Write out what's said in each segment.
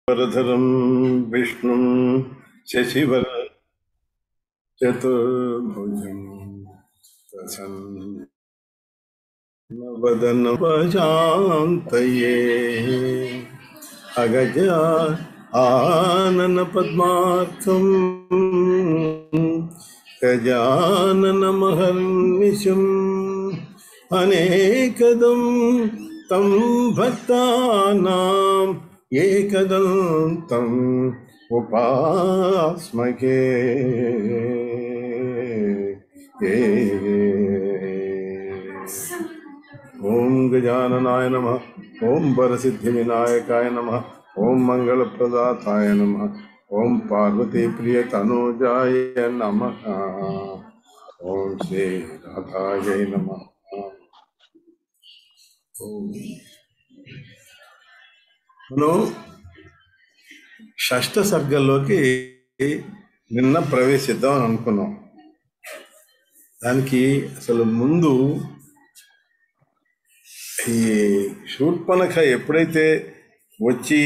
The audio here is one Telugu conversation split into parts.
వరధరం విష్ణుం శశివర చతుర్భుజం ప్రసన్నవదనం ప్రశాంతయే అగజ ఆనన పద్మార్కం గజాననమహర్నిశం అనేకదం తం భక్తానాం ఏకదంతం ఉపాస్మకే. ఓం గజాననాయ నమః, ఓం వరసిద్ధి వినాయకాయ నమః, ఓం మంగళప్రదాతాయ నమః, ఓం పార్వతీ ప్రియ తనూజాయ నమః, ఓం శ్రీ రాధాయ నమః. మనం షష్ఠ సర్గంలోకి నిన్న ప్రవేశిద్దాం అని అనుకున్నాం. దానికి అసలు ముందు ఈ శూర్పణఖ ఎప్పుడైతే వచ్చి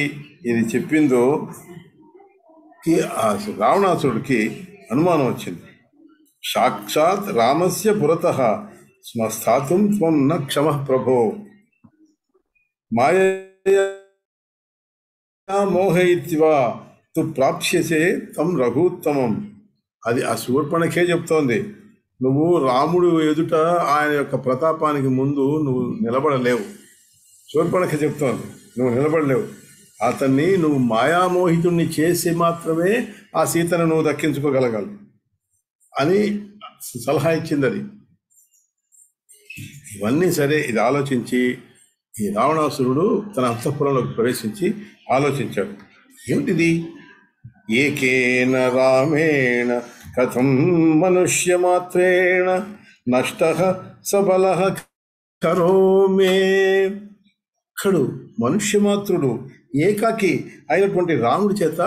ఇది చెప్పిందో ఆ రావణాసుడికి అనుమానం వచ్చింది. సాక్షాత్ రామస్య పురతః స్మస్థాతుం త్వం న క్షమః ప్రభో మాయయా మోహయిత్వా తు ప్రాప్స్యసే తం రఘూత్తమం. అది ఆ శూర్పణఖే చెప్తోంది, నువ్వు రాముడు ఎదుట ఆయన యొక్క ప్రతాపానికి ముందు నువ్వు నిలబడలేవు. శూర్పణఖ చెప్తోంది, నువ్వు నిలబడలేవు. అతన్ని నువ్వు మాయామోహితుణ్ణి చేసి మాత్రమే ఆ సీతను నువ్వు దక్కించుకోగలగాలి అని సలహా ఇచ్చింది. అది ఇవన్నీ సరే, ఇది ఆలోచించి ఈ రావణాసురుడు తన అంతఃపురంలోకి ప్రవేశించి ఆలోచించాడు, ఏమిటిది? ఏకేన రామేణ కథం మనుష్యమాత్రేణ నష్టః సబలః కరోమే. అక్కడు మనుష్యమాత్రుడు ఏకాకి అయినటువంటి రాముడి చేత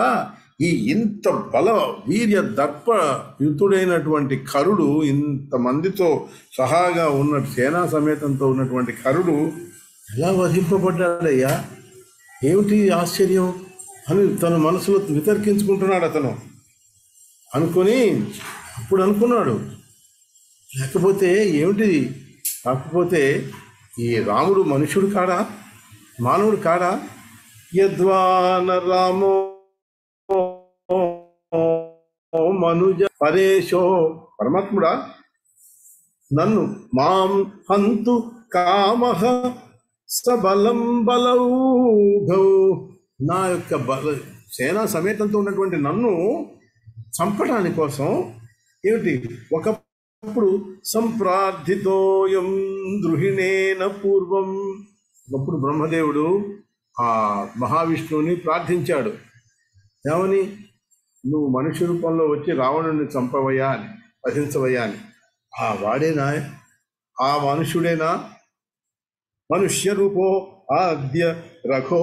ఈ ఇంత బల వీర్య దర్ప యుతుడైనటువంటి కరుడు, ఇంతమందితో సహాగా ఉన్న సేనా సమేతంతో ఉన్నటువంటి కరుడు ఎలా వధింపబడ్డాడయ్యా, ఏమిటి ఆశ్చర్యం అని తన మనసులో వితర్కించుకుంటున్నాడు అతను. అనుకొని అప్పుడు అనుకున్నాడు, లేకపోతే ఏమిటిది, కాకపోతే ఈ రాముడు మనుషుడు కాడా, మానవుడు కాడా? యద్వాన రామో మనుజ పరేశో, పరమాత్ముడా నన్ను మాం హంతు కామః సబలం బలౌఘౌ, నా యొక్క సేనా సమేతంతో ఉన్నటువంటి నన్ను చంపడానికి కోసం ఏమిటి ఒకప్పుడు సంప్రార్థితోయం ద్రుహిణేన పూర్వం, ఒకప్పుడు బ్రహ్మదేవుడు ఆ మహావిష్ణువుని ప్రార్థించాడు, ఏమని? నువ్వు మనుష్య రూపంలో వచ్చి రావణుని చంపవయ్యా అని, వధించవయ్యా అని. ఆ వాడేనా, ఆ మనుష్యుడేనా? మనుష్య రూపో ఆద్య రఘో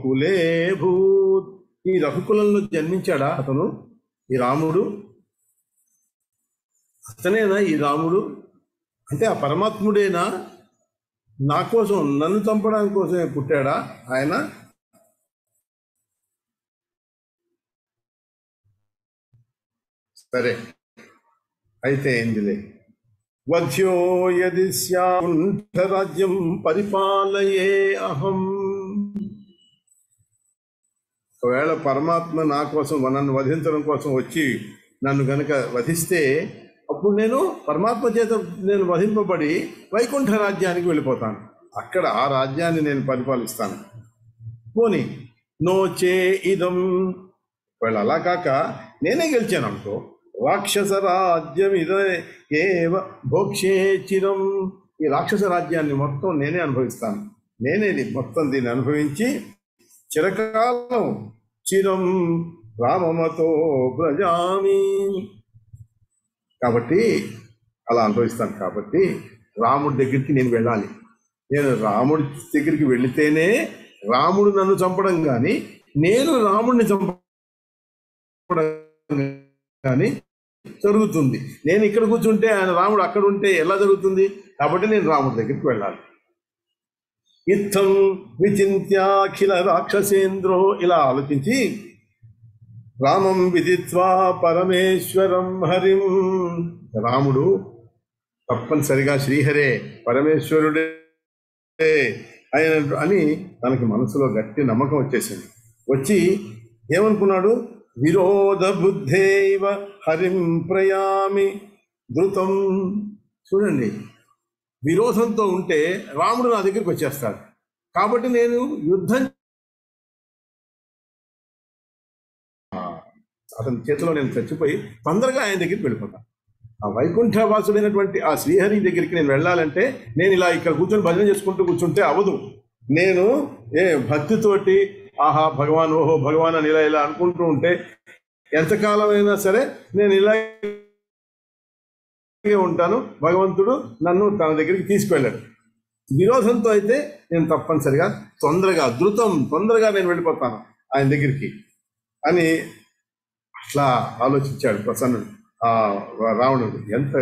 కులే భూత్, ఈ రఘుకులంలో జన్మించాడా అతను, ఈ రాముడు? అతనేనా ఈ రాముడు? అంటే ఆ పరమాత్ముడేనా? నా కోసం, నన్ను చంపడానికి కోసమే పుట్టాడా ఆయన? సరే అయితే ఏందిలే. వధ్యో యది స్యారాజ్యం పరిపాలయే అహం. ఒకవేళ పరమాత్మ నా కోసం, నన్ను వధించడం కోసం వచ్చి నన్ను కనుక వధిస్తే అప్పుడు నేను పరమాత్మ చేత నేను వధింపబడి వైకుంఠ రాజ్యానికి వెళ్ళిపోతాను. అక్కడ ఆ రాజ్యాన్ని నేను పరిపాలిస్తాను. పోనీ నోచే ఇదం, వాళ్ళు అలా కాక నేనే గెలిచాను అనుకో, రాక్షస రాజ్యం ఇదే ఏవ భోక్షే చిరం, ఈ రాక్షస రాజ్యాన్ని మొత్తం నేనే అనుభవిస్తాను. నేనే మొత్తం దీన్ని అనుభవించి చిరకాలం చిరం రామమతో బ్రజామి. కాబట్టి అలా అనుభవిస్తాను. కాబట్టి రాముడి దగ్గరికి నేను వెళ్ళాలి. నేను రాముడి దగ్గరికి వెళితేనే రాముడు నన్ను చంపడం కానీ, నేను రాముడిని చంపడం కానీ జరుగుతుంది. నేను ఇక్కడ కూర్చుంటే ఆయన రాముడు అక్కడ ఉంటే ఎలా జరుగుతుంది? కాబట్టి నేను రాముడి దగ్గరికి వెళ్ళాలి. ఇత్థం విచింత్యాఖిల రాక్షసేంద్రో, ఇలా ఆలోచించి రామం విదిత్వా పరమేశ్వరం హరిం, రాముడు తప్పనిసరిగా శ్రీహరే పరమేశ్వరుడే ఆయన అని తనకి మనసులో గట్టి నమ్మకం వచ్చేసింది. వచ్చి ఏమనుకున్నాడు, విరోధ బుద్ధేవ హరిం ప్రయామి ధృతం. చూడండి, విరోధంతో ఉంటే రాముడు నా దగ్గరికి వచ్చేస్తాడు, కాబట్టి నేను యుద్ధం అతని చేతిలో నేను చచ్చిపోయి తొందరగా ఆయన దగ్గరికి వెళ్ళిపోతాను. ఆ వైకుంఠవాసుడైనటువంటి ఆ శ్రీహరి దగ్గరికి నేను వెళ్ళాలంటే నేను ఇలా ఇక్కడ కూర్చొని భజన చేసుకుంటూ కూర్చుంటే అవదు. నేను భక్తితోటి ఆహా భగవాన్ ఓహో భగవాన్ అని ఇలా అనుకుంటూ ఉంటే ఎంతకాలమైనా సరే నేను ఇలాగే ఉంటాను. భగవంతుడు నన్ను తన దగ్గరికి తీసుకువెళ్ళాడు. విరోధంతో అయితే నేను తప్పనిసరిగా తొందరగా నేను వెళ్ళిపోతాను ఆయన దగ్గరికి అని అట్లా ఆలోచించాడు ప్రసన్నుడు. ఆ రావణుడు ఎంత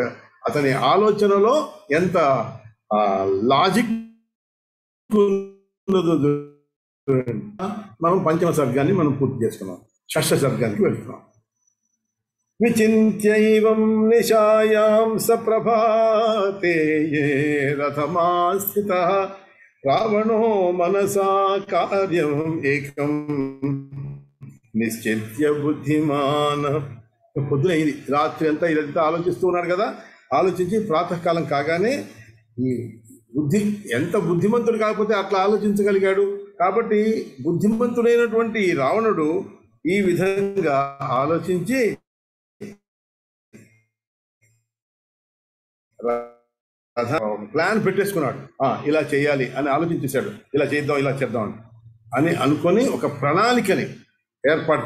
అతని ఆలోచనలో ఎంత లాజిక్ ఉన్నదో. మనం పంచమ సర్గాన్ని మనం పూర్తి చేసుకున్నాం, షష్ఠ సర్గానికి వెళ్తున్నాం. విచింత్యైవం నిశాయాం సప్రభాతే రథమాస్థితః రావణో మనసా కార్యం ఏకం నిశ్చిత్య బుద్ధిమాన్. పొద్దున ఇది రాత్రి అంతా ఇదంతా ఆలోచిస్తూ ఉన్నాడు కదా. ఆలోచించి ప్రాతకాలం కాగానే ఈ ఎంత బుద్ధిమంతుడు కాకపోతే అట్లా ఆలోచించగలిగాడు. కాబట్టి బుద్ధిమంతుడైనటువంటి రావణుడు ఈ విధంగా ఆలోచించి ప్లాన్ పెట్టేసుకున్నాడు. ఇలా చేయాలి అని ఆలోచించేశాడు. ఇలా చేద్దాం అని అనుకొని ఒక ప్రణాళికని ఏర్పాటు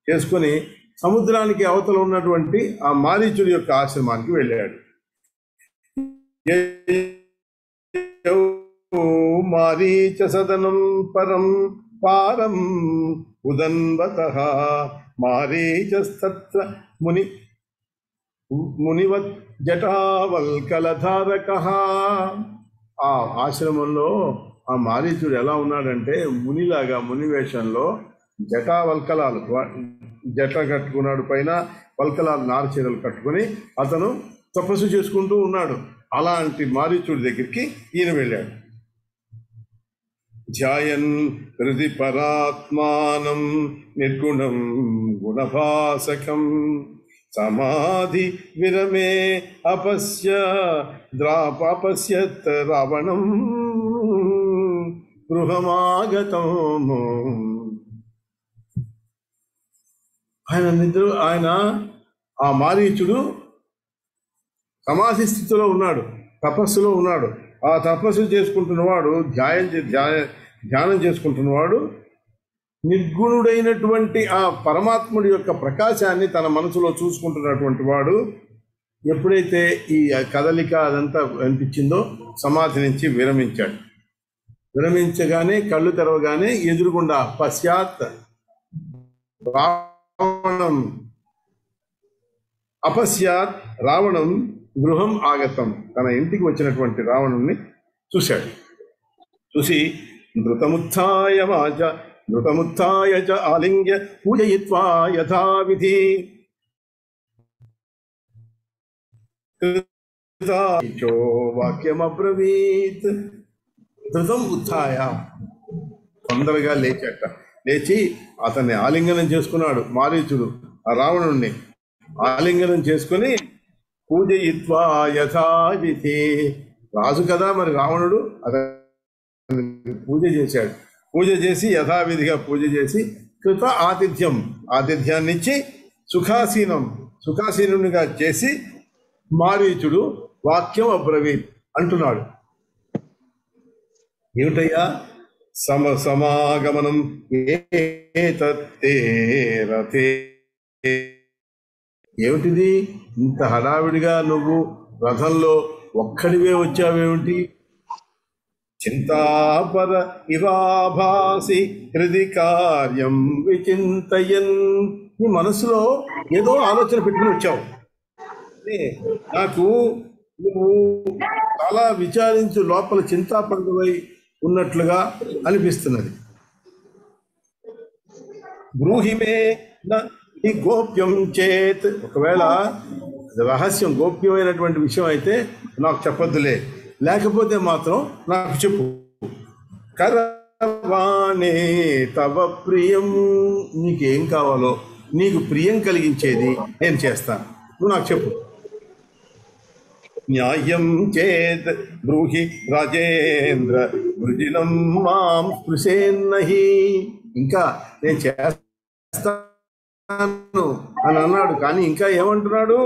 చేసుకుని సముద్రానికి అవతల ఉన్నటువంటి ఆ మారీచుడి యొక్క ఆశ్రమానికి వెళ్ళాడు. మారీచ సదనం పరం పారం ఉదన్వతః మారీచస్తత్ర మునివత్ జటావల్కలధారకః. ఆ ఆశ్రమంలో ఆ మారీచుడు ఎలా ఉన్నాడంటే మునిలాగా, ముని వేషంలో జటావల్కలాలు జట కట్టుకున్నాడు, పైన వల్కలాలు నారచీరలు కట్టుకుని అతను తపస్సు చేసుకుంటూ ఉన్నాడు. అలాంటి మారీచుడి దగ్గరికి ఈయన వెళ్ళాడు. ధ్యాయన్ హృది పరాత్మానం నిర్గుణం గుణభాసకం సమాధి విరమే అపశ్యత్ రావణం గృహమాగతం. ఆయన ఆ మారీచుడు సమాధి స్థితిలో ఉన్నాడు, తపస్సులో ఉన్నాడు. ఆ తపస్సు చేసుకుంటున్నవాడు, ధ్యానం చేసుకుంటున్నవాడు నిర్గుణుడైనటువంటి ఆ పరమాత్ముడి యొక్క ప్రకాశాన్ని తన మనసులో చూసుకుంటున్నటువంటి వాడు ఎప్పుడైతే ఈ కదలిక అదంతా అనిపించిందో సమాధి నుంచి విరమించాడు. విరమించగానే కళ్ళు తెరవగానే ఎదురుగుండా పశ్చాత్ రావణం అపశ్యాత్ రావణం గృహం ఆగతం. తన ఇంటికి వచ్చినటువంటి రావణుణ్ణి చూశాడు. చూసి ధృతముత్థాయ చ ఆలింగ్య పూజయిత్వా యథావిధి వాక్యమబ్రవీత్. ధృతం ఉత్థాయ, తొందరగా లేచి అతన్ని ఆలింగనం చేసుకున్నాడు. మారీచుడు ఆ రావణుణ్ణి ఆలింగనం చేసుకుని పూజయిత్వా యథావిధి, రాజు కదా మరి రావణుడు, అతను పూజ చేశాడు. పూజ చేసి యథావిధిగా పూజ చేసి కృత ఆతిథ్యాన్నిచ్చి సుఖాసీనునిగా చేసి మారీచుడు వాక్యం అబ్రవీత్ అంటున్నాడు. ఏమిటయ్యా సమాగమనం రథే, ఏమిటిది ఇంత హడావిడిగా నువ్వు రథంలో ఒక్కడివే వచ్చావేమిటి? చింతాపర ఇవాభాసి హృది కార్యం విచింతయన్, నీ మనసులో ఏదో ఆలోచన పెట్టుకుని వచ్చావు. నాకు నువ్వు చాలా విచారించు, లోపల చింతాపరువై ఉన్నట్లుగా అనిపిస్తున్నది. బ్రూహిమే ని గోప్యం చేత్, ఒకవేళ రహస్యం గోప్యమైనటువంటి విషయం అయితే నాకు చెప్పొద్దులే, లేకపోతే మాత్రం నాకు చెప్పు. కరవాణే తవ ప్రియం, నీకేం కావాలో నీకు ప్రియం కలిగించేది నేను చేస్తాను, నువ్వు నాకు చెప్పు. న్యాయం చేత్ బ్రూహి రాజేంద్ర వృజినం మాం స్పృశేన్నహి, ఇంకా నేను చేస్తాను అని అన్నాడు. కానీ ఇంకా ఏమంటున్నాడు?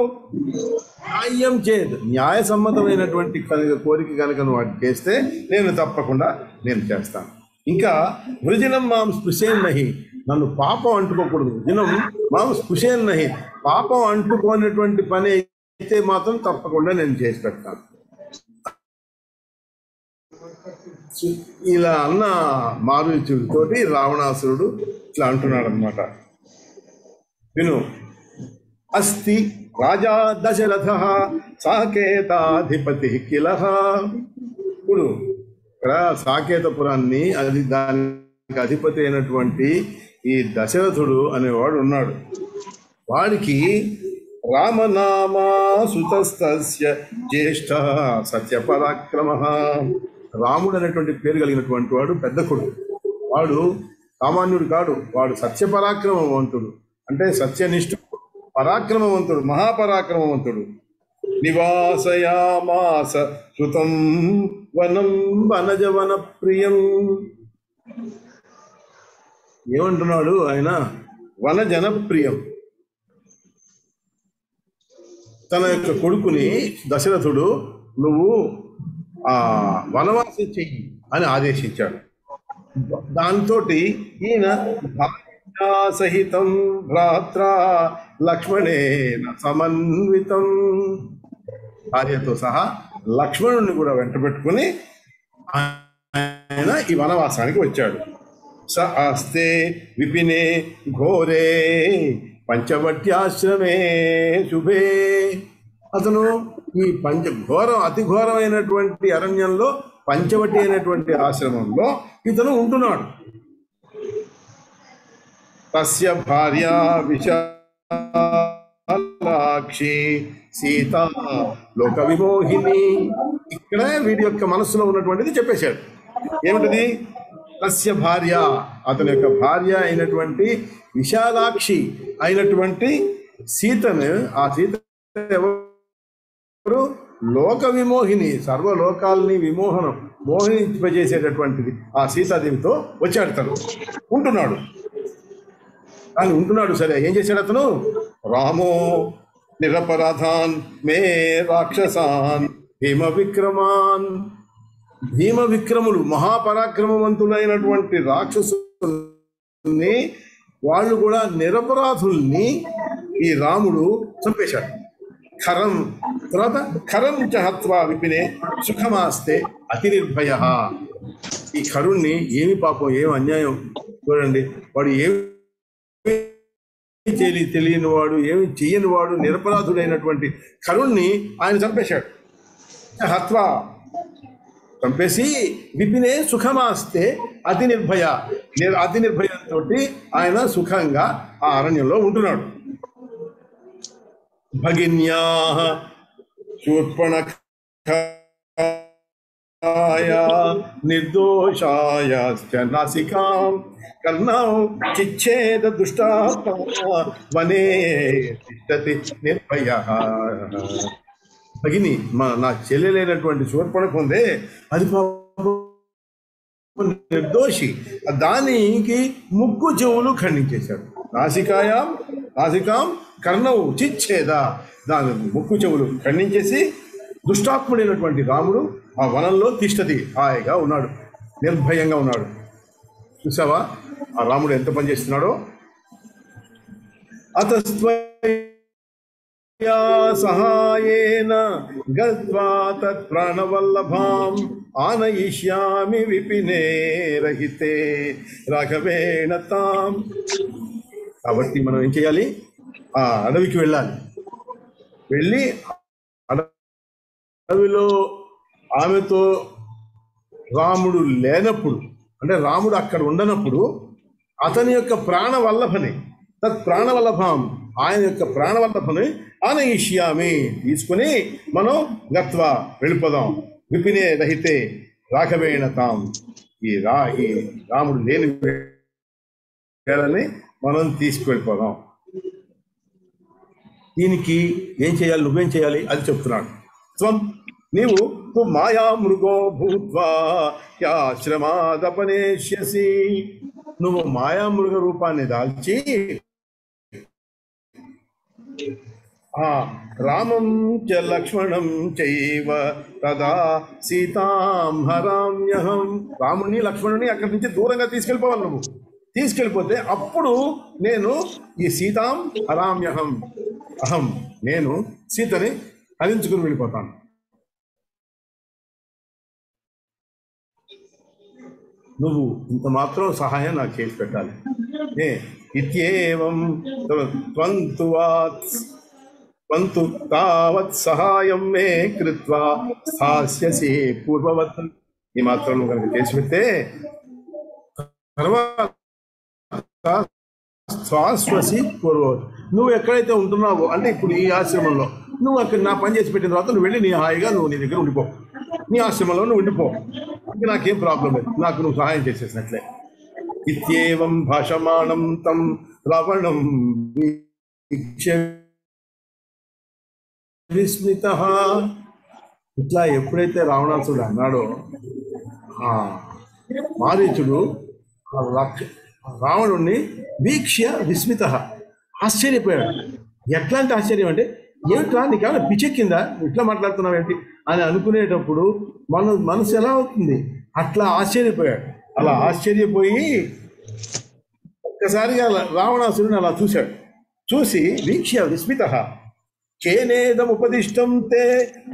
న్యాయం చేత్, న్యాయసమ్మతమైనటువంటి కోరిక కనుక నువ్వు వాటి చేస్తే నేను తప్పకుండా నేను చేస్తాను. ఇంకా వృజినం మాం స్పృశేన్నహి, నన్ను పాపం అంటుకోకూడదు. వృజినం మాం స్పృశేన్నహి, పాపం అంటుకోనటువంటి పని అయితే మాత్రం తప్పకుండా నేను చేసి పెడతాను. ఇలా అన్న మారీచుడితోటి రావణాసురుడు ఇట్లా అంటున్నాడు అనమాట. విను. అస్తి రాజా దశరథ సాకేతాధిపతి కిలహ. ఇప్పుడు ఇక్కడ సాకేతపురాన్ని, అది దానికి అధిపతి అయినటువంటి ఈ దశరథుడు అనేవాడు ఉన్నాడు. వాడికి రామనామా సుతస్తస్య జ్యేష్ఠ సత్యపరాక్రమ, రాముడు అనేటువంటి పేరు కలిగినటువంటి వాడు పెద్ద కొడుకు. వాడు సామాన్యుడు కాడు, వాడు సత్యపరాక్రమవంతుడు, అంటే సత్యనిష్ఠుడు, పరాక్రమవంతుడు, మహాపరాక్రమవంతుడు. నివాసయామాస సుతం వనం వనజవన ప్రియం. ఏమంటున్నాడు ఆయన? వనజనప్రియం. తన యొక్క కొడుకుని దశరథుడు నువ్వు వనవాసం చెయ్యి అని ఆదేశించాడు. దాంతో ఈయన సహితం భ్రాత్ర లక్ష్మణేన సమన్వితం, భార్యతో సహా లక్ష్మణుని కూడా వెంట పెట్టుకుని ఆయన ఈ వనవాసానికి వచ్చాడు. స ఆస్తే విపినే ఘోరే పంచవట్యాశ్రమే శుభే. అతను ఈ అతి ఘోరమైనటువంటి అరణ్యంలో పంచవటి అయినటువంటి ఆశ్రమంలో ఇతను ఉంటున్నాడు. తస్య భార్య విశాలాక్షి సీత లోక విమోహిని. ఇక్కడ వీడి యొక్క మనస్సులో ఉన్నటువంటిది చెప్పేశాడు. ఏమిటది? తస్య భార్య, అతని యొక్క భార్య అయినటువంటి విశాలాక్షి అయినటువంటి సీతను, ఆ సీత ఎవరు? లోక విమోహిని, సర్వలోకాలని మోహింపజేసేటటువంటిది ఆ సీతాదేవితో వచ్చాడు. తను ఉంటున్నాడు. కానీ ఉంటున్నాడు సరే, ఏం చేశాడు అతను? రామో నిరపరాధాన్ మే రాక్షసాన్ భీమ విక్రమాన్. భీమ విక్రములు, మహాపరాక్రమవంతులైనటువంటి రాక్షసుల్ని, వాళ్ళు కూడా నిరపరాధుల్ని ఈ రాముడు చంపేశాడు. ఖరం తర్వాత ఖరం చ హత్వా విపినే సుఖమాస్తే అతి నిర్భయ. ఈ ఖరుణ్ణి, ఏమి పాపం, ఏమి అన్యాయం చూడండి, వాడు ఏమి తెలియని వాడు, ఏమి చెయ్యని వాడు, నిరపరాధుడైనటువంటి ఖరుణ్ణి ఆయన చంపేశాడు. హత్వా, చంపేసి విపినే సుఖమాస్తే అతి నిర్భయ, అతి నిర్భయంతో ఆయన సుఖంగా ఆ అరణ్యంలో ఉంటున్నాడు. భగిన్యా శూర్పణఖాయ నిర్దోషాయ నాసికాం కర్ణౌ చిచ్ఛేద దుష్టాత్మా వనే తిష్టతి నిర్భయః. భగిని, నా చెల్లెలైనటువంటి శూర్పణఖ ఉందే, అది నిర్దోషి, దానికి ముక్కు చెవులు ఖండించేశాడు. నాసికాం కర్ణవు చిచ్ఛేద, దాని ముక్కు చెవులు ఖండించేసి దుష్టాత్ముడైనటువంటి రాముడు ఆ వనంలో తిష్టతి, హాయిగా ఉన్నాడు, నిర్భయంగా ఉన్నాడు. చూసావా ఆ రాముడు ఎంత పని చేస్తున్నాడో? అతస్త్వయా సహాయేన గత్వా తత్ ప్రాణవల్లభాం ఆనయిష్యామి విపినే రహితే రాఘవేణ తాం. కాబట్టి మనం ఏం చేయాలి? ఆ అడవికి వెళ్ళాలి. వెళ్ళి అడవిలో ఆమెతో రాముడు లేనప్పుడు, అంటే రాముడు అక్కడ ఉండనప్పుడు అతని యొక్క ప్రాణవల్లభని, తత్ ప్రాణవల్లభం, ఆయన యొక్క ప్రాణవల్లభని ఆనయిష్యామి తీసుకుని మనం గత్వా వెళ్ళిపోదాం. విపినే రహితే రాఘవేణ తాం, ఈ రాముడు లేని వేళని మనం తీసుకువెళ్ళిపోదాం. దీనికి ఏం చేయాలి, నువ్వేం చేయాలి అది చెప్తున్నాడు. త్వం నీవు మాయా మృగో భూత్వా యాశ్రమాదపనేష్యసి, నువ్వు మాయామృగ రూపాన్ని దాల్చి రామం చ లక్ష్మణం చైవ తదా సీతాం హరామ్యహం, రాముని లక్ష్మణుని అక్కడి నుంచి దూరంగా తీసుకెళ్ళిపోవాలి. నువ్వు తీసుకెళ్ళిపోతే అప్పుడు నేను ఈ సీతాం హరామ్యహం, నేను సీతని హరించుకుని వెళ్ళిపోతాను. నువ్వు ఇంత మాత్రం సహాయం నాకు చేసి పెట్టాలి. ఇత్యేవం త్వంతు తావత్ సహాయం మే కృత్వా స్థాస్యసి పూర్వవత్, ఈ మాత్రం నువ్వు కనుక చేసి పెడితే తర్వాత స్థాస్యసి పూర్వవత్, నువ్వు ఎక్కడైతే ఉంటున్నావో అంటే ఇప్పుడు ఈ ఆశ్రమంలో నువ్వు అక్కడ నా పని చేసి పెట్టిన తర్వాత నువ్వు వెళ్ళి నీ హాయిగా నువ్వు నీ దగ్గర ఉండిపో, నీ ఆశ్రమంలో నువ్వు ఉండిపో, నాకేం ప్రాబ్లం లేదు, నాకు నువ్వు సహాయం చేసేసినట్లే. ఇత్యేవం భాషమాణం తం రావణం విస్మిత, ఇట్లా ఎప్పుడైతే రావణాసుడు అన్నాడో మారీచుడు రావణుణ్ణి వీక్ష్య విస్మిత, ఆశ్చర్యపోయాడు. ఎట్లాంటి ఆశ్చర్యం అంటే, ఏమిట్రా నీకేమైనా పిచ్చెక్కిందా, ఇట్లా మాట్లాడుతున్నావు ఏంటి అని అనుకునేటప్పుడు మనసు ఎలా అవుతుంది, అట్లా ఆశ్చర్యపోయాడు. అలా ఆశ్చర్యపోయి ఒక్కసారిగా రావణాసురుని అలా చూశాడు. చూసి వీక్ష్య విస్మిత కేనేదముపదిష్టం తే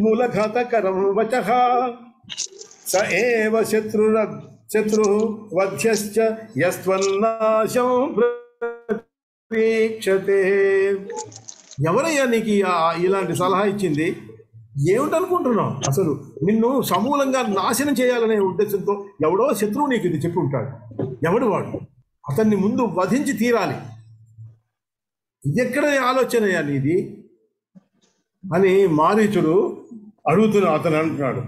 మూలఘాతకరం వచః స ఏవ శత్రు వధ్యశ్చ యస్త్వన్నాశం ప్రతీక్షతే. ఎవరయ్యా నీకు ఇలాంటి సలహా ఇచ్చింది, ఏమిటనుకుంటున్నావు, అసలు నిన్ను సమూలంగా నాశనం చేయాలనే ఉద్దేశంతో ఎవడో శత్రువు నీకు ఇది చెప్పి ఉంటాడు. ఎవడు వాడు, అతన్ని ముందు వధించి తీరాలి, ఇది ఎక్కడ ఆలోచనయ్యా నీది అని మారీచుడు అతను అంటున్నాడు.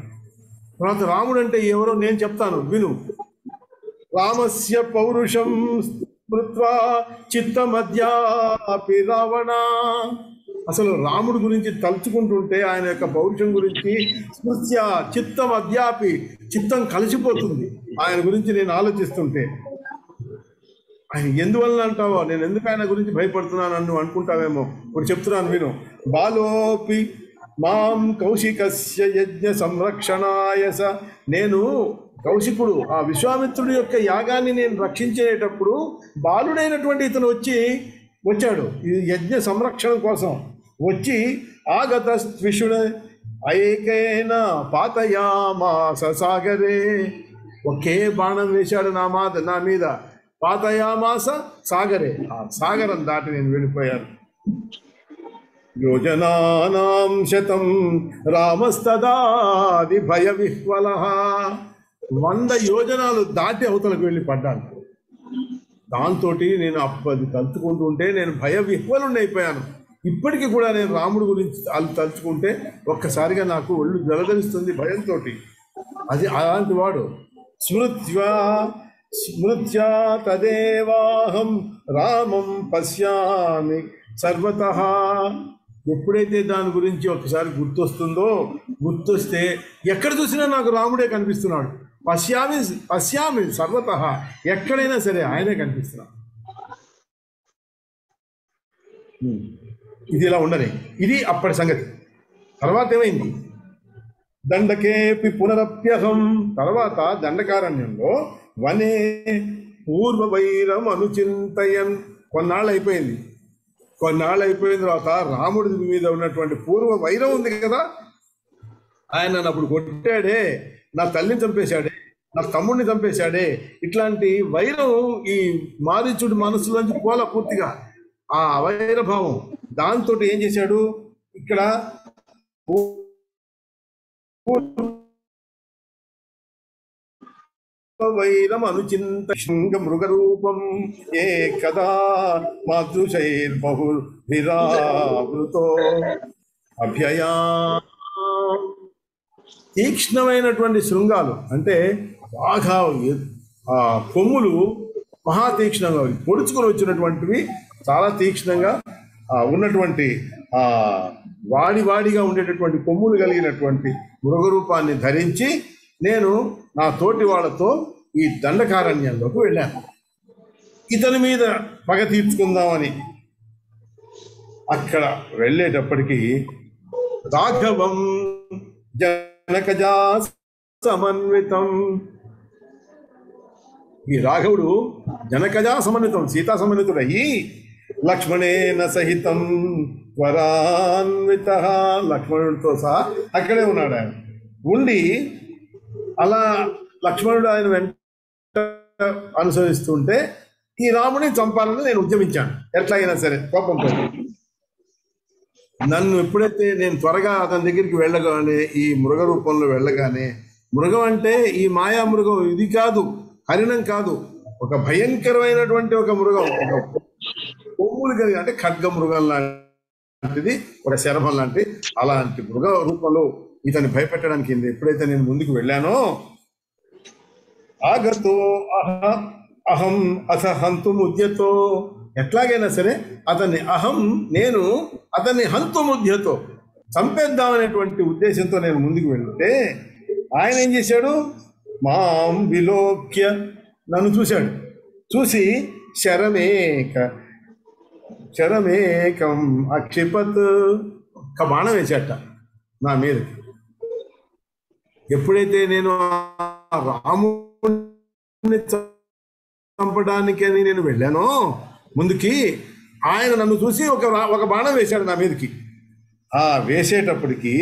తర్వాత రాముడు అంటే ఎవరో నేను చెప్తాను విను. రామస్య పౌరుషం స్మృత్వా చిత్తమద్యాపి రావణ, అసలు రాముడు గురించి తలుచుకుంటుంటే ఆయన యొక్క పౌరుషం గురించి స్మృత్య చిత్తం అద్యాపి, చిత్తం కలిసిపోతుంది ఆయన గురించి నేను ఆలోచిస్తుంటే. ఆయన ఎందువల్ల అంటావో, నేను ఎందుకు ఆయన గురించి భయపడుతున్నాను నువ్వు అనుకుంటావేమో. ఇప్పుడు చెప్తున్నాను విను. బాలోపి మాం కౌశికస్య యజ్ఞ సంరక్షణాయ స, నేను కౌశికుడు ఆ విశ్వామిత్రుడి యొక్క యాగాన్ని నేను రక్షించేటప్పుడు బాలుడైనటువంటి ఇతను వచ్చాడు ఈ యజ్ఞ సంరక్షణ కోసం వచ్చి ఆగత స్విషుడ ఐకేన పాతయామాస సాగరే, ఒకే బాణం వేశాడు నా మీద, పాతయామాస సాగరే, ఆ సాగరం దాటి నేను వెళ్ళిపోయాను. యోజనానాం శతం రామస్తదాది భయ విహ్వల, 100 యోజనాలు దాటి అవతలకు వెళ్ళి పడ్డాను. దాంతో నేను అప్పది తలుచుకుంటూ ఉంటే నేను భయ విహ్వలుండి అయిపోయాను. ఇప్పటికీ కూడా నేను రాముడు గురించి తలుచుకుంటే ఒక్కసారిగా నాకు ఒళ్ళు జలధరిస్తుంది భయంతో. అది అలాంటి వాడు. స్మృత్యా తదేవాహం రామం పశ్యామి సర్వతః, ఎప్పుడైతే దాని గురించి ఒకసారి గుర్తొస్తే ఎక్కడ చూసినా నాకు రాముడే కనిపిస్తున్నాడు. పశ్యామి సర్వతః, ఎక్కడైనా సరే ఆయనే కనిపిస్తున్నాడు. ఇది ఇలా ఉండని, ఇది అప్పటి సంగతి. తర్వాత ఏమైంది, దండకేపి పునరప్యహం, తర్వాత దండకారణ్యంలో వనే పూర్వవైరం అనుచింతయన్, కొన్నాళ్ళు అయిపోయిన తర్వాత రాముడి మీద ఉన్నటువంటి పూర్వ వైరం ఉంది కదా, ఆయన నన్ను అప్పుడు కొట్టాడే, నా తల్లిని చంపేశాడే, నా తమ్ముడిని చంపేశాడే, ఇట్లాంటి వైరం ఈ మారీచుడి మనసులోంచి పోల పూర్తిగా ఆ అవైరభావం. దాంతో ఏం చేశాడు, ఇక్కడ వైరం అనుచింత శృంగ మృగరూపం ఏ కదా మాతృశైర్బహుభిరావృతో అభ్యయా. తీక్ష్ణమైనటువంటి శృంగాలు అంటే బాగా కొమ్ములు మహా తీక్ష్ణంగా పొడుచుకొని వచ్చినటువంటివి, చాలా తీక్ష్ణంగా ఉన్నటువంటి వాడిగా ఉండేటటువంటి కొమ్ములు కలిగినటువంటి మృగరూపాన్ని ధరించి నేను నా తోటి వాళ్ళతో ఈ దండకారణ్యంలోకి వెళ్ళాను. ఇతని మీద పగ తీర్చుకుందామని అక్కడ వెళ్ళేటప్పటికీ రాఘవం జనకజా సమన్వితం, ఈ రాఘవుడు జనకజా సమన్వితం, సీతా సమన్వితుడయ్యి లక్ష్మణేన సహితం వరాన్విత, లక్ష్మణుడితో సహా అక్కడే ఉన్నాడు. ఆయన ఉండి అలా లక్ష్మణుడు ఆయన వెంట అనుసరిస్తుంటే ఈ రాముడిని చంపాలని నేను ఉద్యమించాను. ఎట్లయినా సరే కోపంతో నన్ను ఎప్పుడైతే నేను త్వరగా అతని దగ్గరికి వెళ్ళగానే, ఈ మృగ రూపంలో వెళ్ళగానే, మృగం అంటే ఈ మాయా మృగం ఇది కాదు, హరిణం కాదు, ఒక భయంకరమైనటువంటి ఒక మృగం, ఒక కొమ్ములు కలిగి అంటే ఖడ్గ మృగం లాంటిది, ఒక శరభం లాంటి అలాంటి మృగ రూపంలో ఇతన్ని భయపెట్టడానికి ఎప్పుడైతే నేను ముందుకు వెళ్ళానో ఆగతో అహం అస హంతుముద్యతో, ఎట్లాగైనా సరే నేను అతన్ని హంతుముద్యతో చంపేద్దామనేటువంటి ఉద్దేశంతో నేను ముందుకు వెళ్తే ఆయన ఏం చేశాడు, మాం విలోక్య నన్ను చూశాడు, చూసి శరమేకం అక్షిపత్, ఒక బాణం వేశాట నా మీద. ఎప్పుడైతే నేను రాముడిని చంపడానికని నేను వెళ్ళానో ముందుకి, ఆయన నన్ను చూసి ఒక బాణం వేశాడు నా మీదకి. ఆ వేసేటప్పటికి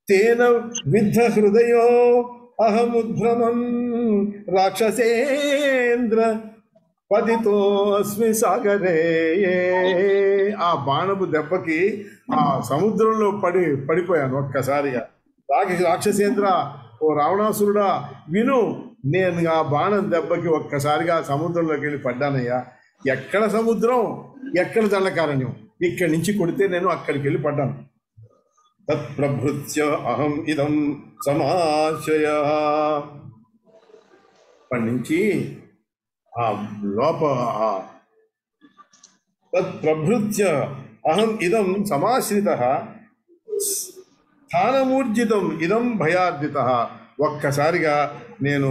తేన విద్ధ హృదయో అహముద్భ్రమం రాక్షసేంద్ర పతితో అస్మి సాగరే, ఆ బాణపు దెబ్బకి ఆ సముద్రంలో పడిపోయాను ఒక్కసారిగా. రాక్షసేంద్ర, ఓ రావణాసురుడా విను, నేను ఆ బాణం దెబ్బకి ఒక్కసారిగా సముద్రంలోకి వెళ్ళి పడ్డానయ్యా. ఎక్కడ సముద్రం, ఎక్కడ దండకారణ్యం, ఇక్కడి నుంచి కొడితే నేను అక్కడికి వెళ్ళి పడ్డాను. తత్ప్రభృత్య అహం ఇదం సమాశయ, అప్పటి నుంచి ఆ తత్ప్రభృత్య అహం ఇదం సమాశ్రిత స్థానమూర్జితం ఇదం భయార్జిత, ఒక్కసారిగా నేను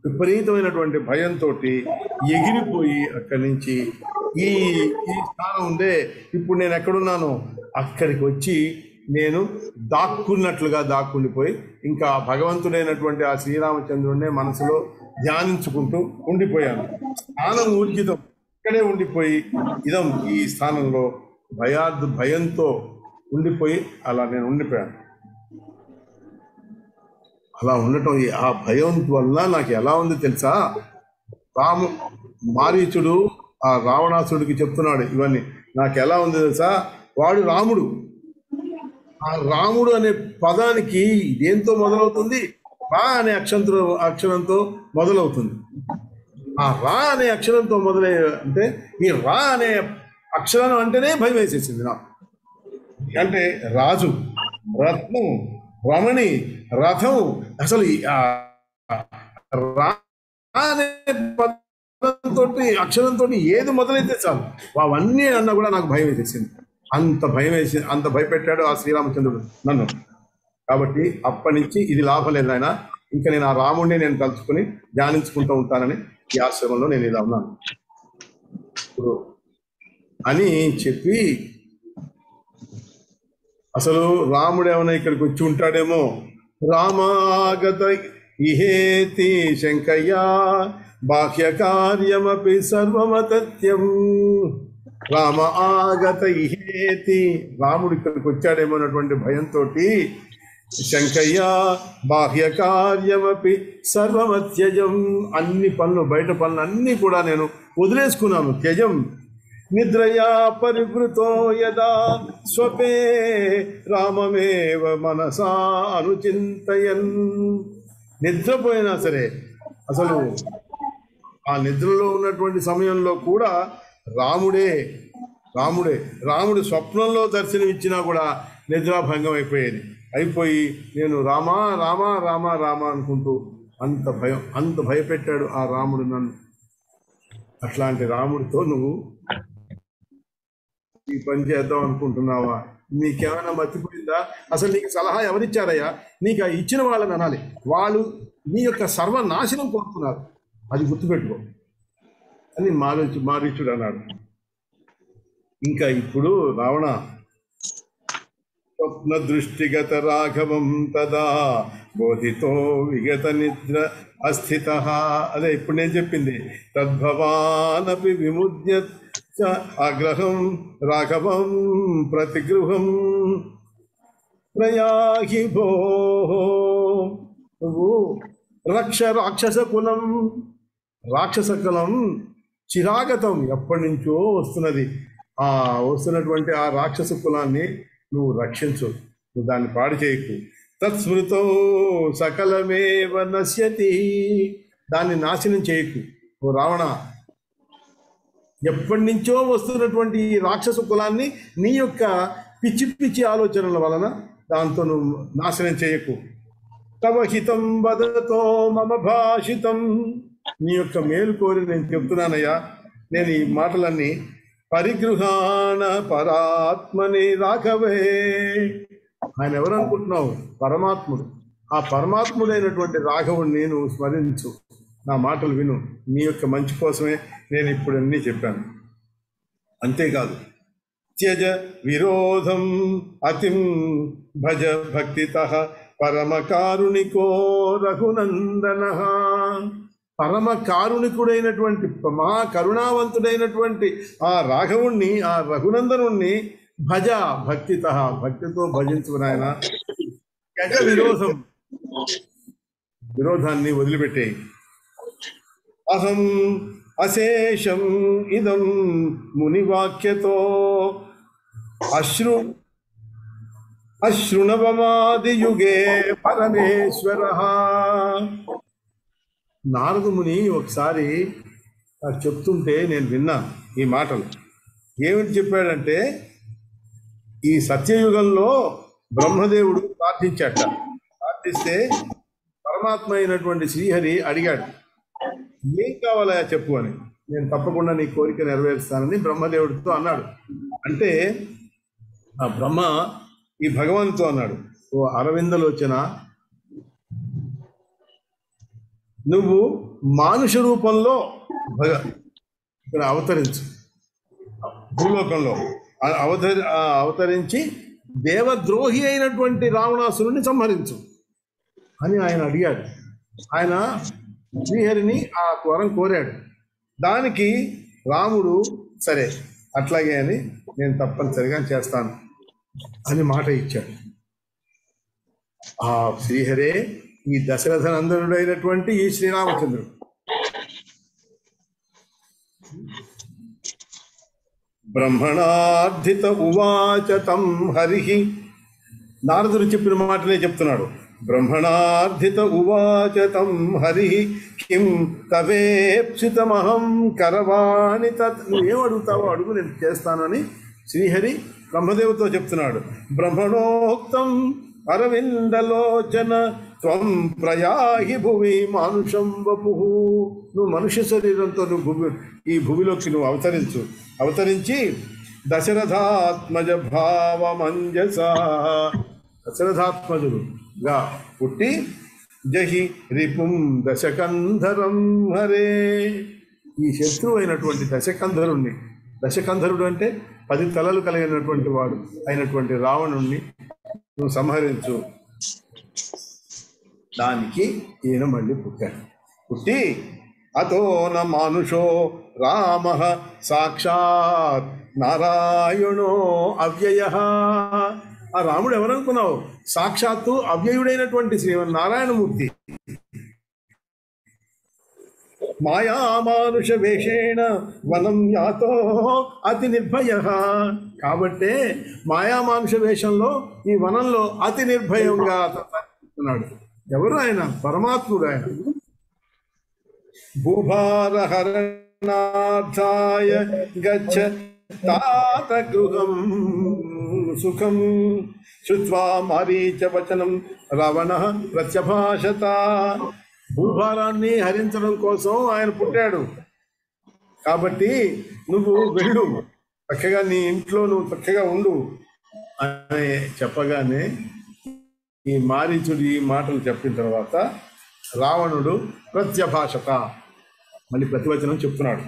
విపరీతమైనటువంటి భయంతో ఎగిరిపోయి అక్కడి నుంచి ఈ స్థానం ఉందే, ఇప్పుడు నేను ఎక్కడున్నాను అక్కడికి వచ్చి నేను దాక్కుండిపోయి ఇంకా భగవంతుడైనటువంటి ఆ శ్రీరామచంద్రుడినే మనసులో ధ్యానించుకుంటూ ఉండిపోయాను. స్థానం ఊర్జితం, ఇక్కడే ఉండిపోయి ఇదం ఈ స్థానంలో భయంతో ఉండిపోయి అలా నేను ఉండిపోయాను. అలా ఉండటం, ఆ భయం వల్ల నాకు ఎలా ఉంది తెలుసా, మారీచుడు ఆ రావణాసుడికి చెప్తున్నాడు ఇవన్నీ. నాకు ఎలా ఉంది తెలుసా, వాడు రాముడు, ఆ రాముడు అనే పదానికి దేంతో మొదలవుతుంది, రా అనే అక్షరంతో మొదలవుతుంది. ఆ రా అనే అక్షరంతో అంటే ఈ రా అనే అక్షరం అంటేనే భయం వేసేసింది నాకు. అంటే రాజు, రత్నం, రమణి, రథం, అసలు రా అనే పదంతో అక్షరంతో ఏది మొదలైతే చాలు అవన్నీ అన్నా కూడా నాకు భయం వేసేసింది. అంత భయపెట్టాడు ఆ శ్రీరామచంద్రుడు నన్ను. కాబట్టి అప్పటి నుంచి ఇది లాభం లేదు ఆయన, ఇంకా నేను ఆ రాముడిని నేను తలుచుకుని ధ్యానించుకుంటూ ఉంటానని ఈ ఆశ్రమంలో నేను ఇలా ఉన్నాను అని చెప్పి, అసలు రాముడు ఏమైనా ఇక్కడికి వచ్చి ఉంటాడేమో, రామాగత ఇహేతి శంకయ్యా బాహ్య కార్యమపి సర్వమతత్యం, రామ ఆగత ఇహేతి, రాముడు ఇక్కడికి వచ్చాడేమో అన్నటువంటి భయంతో శంకయ్య బాహ్య కార్యమపి సర్వమత్యజం, అన్ని పనులు, బయట పనులు అన్నీ కూడా నేను వదిలేసుకున్నాను. త్యజం నిద్రయా పరివృతో యదా స్వపే రామమేవ మనసా అనుచింతయన్, నిద్రపోయినా సరే అసలు ఆ నిద్రలో ఉన్నటువంటి సమయంలో కూడా రాముడే రాముడే రాముడు స్వప్నంలో దర్శనం ఇచ్చినా కూడా నిద్రాభంగం అయిపోయి నేను రామా రామా రామా రామా అనుకుంటూ అంత భయపెట్టాడు ఆ రాముడు నన్ను. అట్లాంటి రాముడితో నువ్వు ఈ పని చేద్దాం అనుకుంటున్నావా? నీకేమైనా మర్చిపోయిందా? అసలు నీకు సలహా ఎవరిచ్చారయ్యా? నీకు ఇచ్చిన వాళ్ళని అనాలి. వాళ్ళు నీ యొక్క సర్వనాశనం కోరుతున్నారు, అది గుర్తుపెట్టుకో అని మారీచుడు అన్నాడు. ఇంకా ఇప్పుడు రావణ స్వప్న దృష్టిగత రాఘవం తదా బోధితో విగత నిద్ర అస్థిత. అదే ఇప్పుడు నేను చెప్పింది. తద్భవానపి విముద్య ఆగ్రహం రాఘవం ప్రతిగృహం ప్రయాహి భో. నువ్వు రాక్షస కులం చిరాగతం ఎప్పటి నుంచో వస్తున్నది. వస్తున్నటువంటి ఆ రాక్షస కులాన్ని నువ్వు రక్షించు, నువ్వు దాన్ని పాడు చేయకు. తత్స్మృతో సకలమేవ నశ్యతి, దాన్ని నాశనం చేయకు. ఓ రావణ, ఎప్పటి నుంచో వస్తున్నటువంటి ఈ రాక్షస కులాన్ని నీ యొక్క పిచ్చి పిచ్చి ఆలోచనల వలన దాంతో నువ్వు నాశనం చేయకు. తవ హితం వదతో మమ భాషితం, నీ యొక్క మేలు కోరి నేను చెప్తున్నానయ్యా. నేను ఈ మాటలన్నీ పరిగృహాణ పరాత్మని రాఘవే. ఆయన ఎవరు అనుకుంటున్నావు? పరమాత్ముడు. ఆ పరమాత్ముడైనటువంటి రాఘవుడిని నువ్వు స్మరించు, నా మాటలు విను. నీ యొక్క మంచి కోసమే నేను ఇప్పుడు అన్నీ చెప్పాను. అంతేకాదు, త్యజ విరోధం అతిం భజ భక్తితః పరమ కారుణికో రఘునందన. పరమ కారుణికుడైనటువంటి మహా కరుణావంతుడైనటువంటి ఆ రాఘవుణ్ణి, ఆ రఘునందనుణ్ణి భజ భక్తితః, భక్తితో భజించు నాయన. త్యజ విరోధం, విరోధాన్ని వదిలిపెట్టేయి. అహం అశేషం ఇదం మునివాక్యతో అశ్రుణవమాదియుగే పరమేశ్వర. నారదు ముని ఒకసారి చెప్తుంటే నేను విన్నాను ఈ మాటలు. ఏమిటి చెప్పాడంటే, ఈ సత్యయుగంలో బ్రహ్మదేవుడు ప్రార్థిస్తే పరమాత్మ అయినటువంటి శ్రీహరి అడిగాడు, ఏం కావాలా చెప్పు అని. నేను తప్పకుండా నీ కోరిక నెరవేరుస్తానని బ్రహ్మదేవుడితో అన్నాడు. అంటే ఆ బ్రహ్మ ఈ భగవంతుతో అన్నాడు, ఓ అరవిందలోచన, నువ్వు మానుష రూపంలో ఇక్కడ అవతరించు, భూలోకంలో అవతరించి దేవద్రోహి అయినటువంటి రావణాసురుణ్ణి సంహరించు అని ఆయన అడిగాడు. ఆయన శ్రీహరిని ఆ వరం కోరాడు. దానికి రాముడు సరే అట్లాగే అని నేను తప్పనిసరిగా చేస్తాను అని మాట ఇచ్చాడు. ఆ శ్రీహరే ఈ దశరథ నందనుడైనటువంటి ఈ శ్రీరామచంద్రుడు. బ్రహ్మణార్థిత ఉవాచ తం హరి. నారదుడు చెప్పిన మాటలే చెప్తున్నాడు. బ్రహ్మణార్థిత ఉవాచ తం హరి కిం తవేప్సితమహం కరవాణి తత్. నువ్వేం అడుగుతావో అడుగు, నేను చేస్తాను అని శ్రీహరి బ్రహ్మదేవుతో చెప్తున్నాడు. బ్రహ్మణోక్తం అరవిందలోచన త్వం ప్రయాహి భువి మానుషం వపు. నువ్వు మనుష్య శరీరంతో నువ్వు ఈ భూమిలోకి నువ్వు అవతరించి దశరథాత్మజ భావమంజస, దశరథాత్మజుడుగా పుట్టి జహి రిపుం దశకంధరం హరే. ఈ శత్రువు అయినటువంటి దశకంధరుడు అంటే 10 తలలు కలిగినటువంటి వాడు అయినటువంటి రావణుణ్ణి నువ్వు సంహరించు. దానికి ఈయన మళ్ళీ పుట్టి అతో న మానుషో రామ సాక్షాత్ నారాయణో అవ్యయ. ఆ రాముడు ఎవరనుకున్నావు? సాక్షాత్తు అవ్యయుడైనటువంటి శ్రీమన్నారాయణమూర్తి. మాయామానుష వేషేణ వనం యాతో అతి నిర్భయ. కాబట్టే మాయామానుష వేషంలో ఈ వనంలో అతి నిర్భయంగా ఉన్నాడు. ఎవరు ఆయన? పరమాత్ముడు. ఆయన భూభారహరణార్థాయ గచ్చ తాత గృహం సుఖం శ్రుత్వా మారీచ వచనం రావణ ప్రత్యభాషత. భూభారాన్ని హరించడం కోసం ఆయన పుట్టాడు కాబట్టి నువ్వు వెళ్ళు, చక్కగా నీ ఇంట్లో నువ్వు చక్కగా ఉండు అని చెప్పగానే ఈ మారీచుడు ఈ మాటలు చెప్పిన తర్వాత రావణుడు ప్రత్యభాషత, మళ్ళీ ప్రతివచనం చెప్తున్నాడు.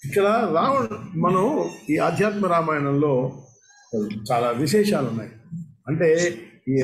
ఇక్కడ మనం ఈ ఆధ్యాత్మ రామాయణంలో చాలా విశేషాలు ఉన్నాయి. అంటే ఈ